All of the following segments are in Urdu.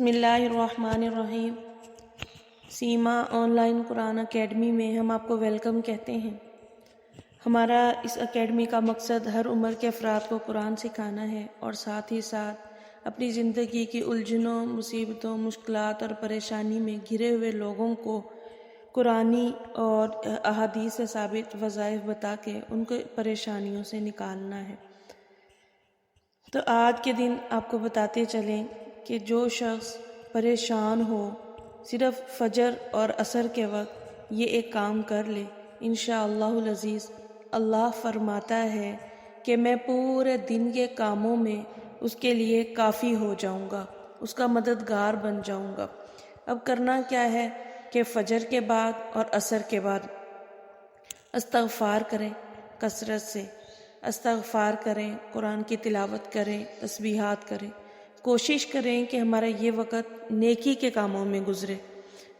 بسم اللہ الرحمن الرحیم۔ سیما آن لائن قرآن اکیڈمی میں ہم آپ کو ویلکم کہتے ہیں۔ ہمارا اس اکیڈمی کا مقصد ہر عمر کے افراد کو قرآن سکھانا ہے اور ساتھ ہی ساتھ اپنی زندگی کی الجھنوں، مصیبتوں، مشکلات اور پریشانی میں گھرے ہوئے لوگوں کو قرآنی اور احادیث سے ثابت وظائف بتا کے ان کو پریشانیوں سے نکالنا ہے۔ تو آج کے دن آپ کو بتاتے چلیں کہ جو شخص پریشان ہو صرف فجر اور عصر کے وقت یہ ایک کام کر لے، انشاءاللہ العزیز اللہ فرماتا ہے کہ میں پورے دن کے کاموں میں اس کے لیے کافی ہو جاؤں گا، اس کا مددگار بن جاؤں گا۔ اب کرنا کیا ہے کہ فجر کے بعد اور عصر کے بعد استغفار کریں، کثرت سے استغفار کریں، قرآن کی تلاوت کریں، تسبیحات کریں، کوشش کریں کہ ہمارا یہ وقت نیکی کے کاموں میں گزرے۔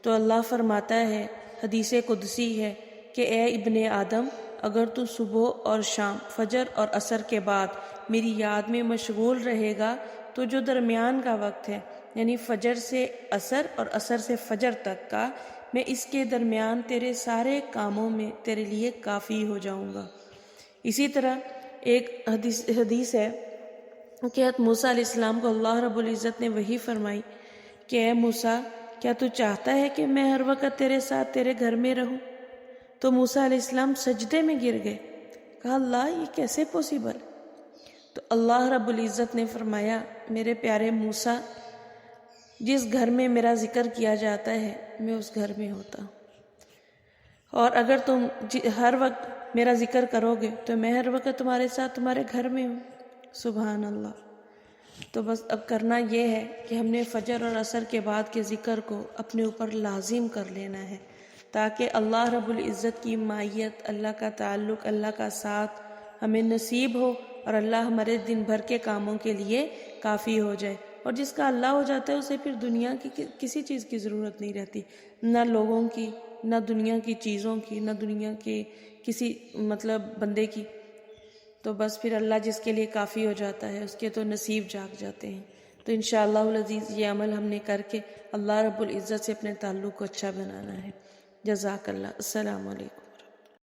تو اللہ فرماتا ہے، حدیث قدسی ہے کہ اے ابن آدم، اگر تو صبح اور شام، فجر اور عصر کے بعد میری یاد میں مشغول رہے گا تو جو درمیان کا وقت ہے، یعنی فجر سے عصر اور عصر سے فجر تک کا، میں اس کے درمیان تیرے سارے کاموں میں تیرے لیے کافی ہو جاؤں گا۔ اسی طرح ایک حدیث ہے کہ حضرت موسیٰ علیہ السلام کو اللہ رب العزت نے وحی فرمائی کہ اے موسیٰ، کیا تو چاہتا ہے کہ میں ہر وقت تیرے ساتھ تیرے گھر میں رہوں؟ تو موسیٰ علیہ السلام سجدے میں گر گئے، کہا اللہ یہ کیسے پوسیبل؟ تو اللہ رب العزت نے فرمایا، میرے پیارے موسیٰ، جس گھر میں میرا ذکر کیا جاتا ہے میں اس گھر میں ہوتا ہوں، اور اگر تم ہر وقت میرا ذکر کرو گے تو میں ہر وقت تمہارے ساتھ تمہارے گھر میں ہوں۔ سبحان اللہ۔ تو بس اب کرنا یہ ہے کہ ہم نے فجر اور عصر کے بعد کے ذکر کو اپنے اوپر لازم کر لینا ہے، تاکہ اللہ رب العزت کی معیت، اللہ کا تعلق، اللہ کا ساتھ ہمیں نصیب ہو اور اللہ ہمارے دن بھر کے کاموں کے لیے کافی ہو جائے۔ اور جس کا اللہ ہو جاتا ہے اسے پھر دنیا کی کسی چیز کی ضرورت نہیں رہتی، نہ لوگوں کی، نہ دنیا کی چیزوں کی، نہ دنیا کے کسی بندے کی۔ تو بس پھر اللہ جس کے لیے کافی ہو جاتا ہے اس کے تو نصیب جاگ جاتے ہیں۔ تو انشاءاللہ العزیز یہ عمل ہم نے کر کے اللہ رب العزت سے اپنے تعلق کو اچھا بنانا ہے۔ جزاک اللہ۔ السلام علیکم۔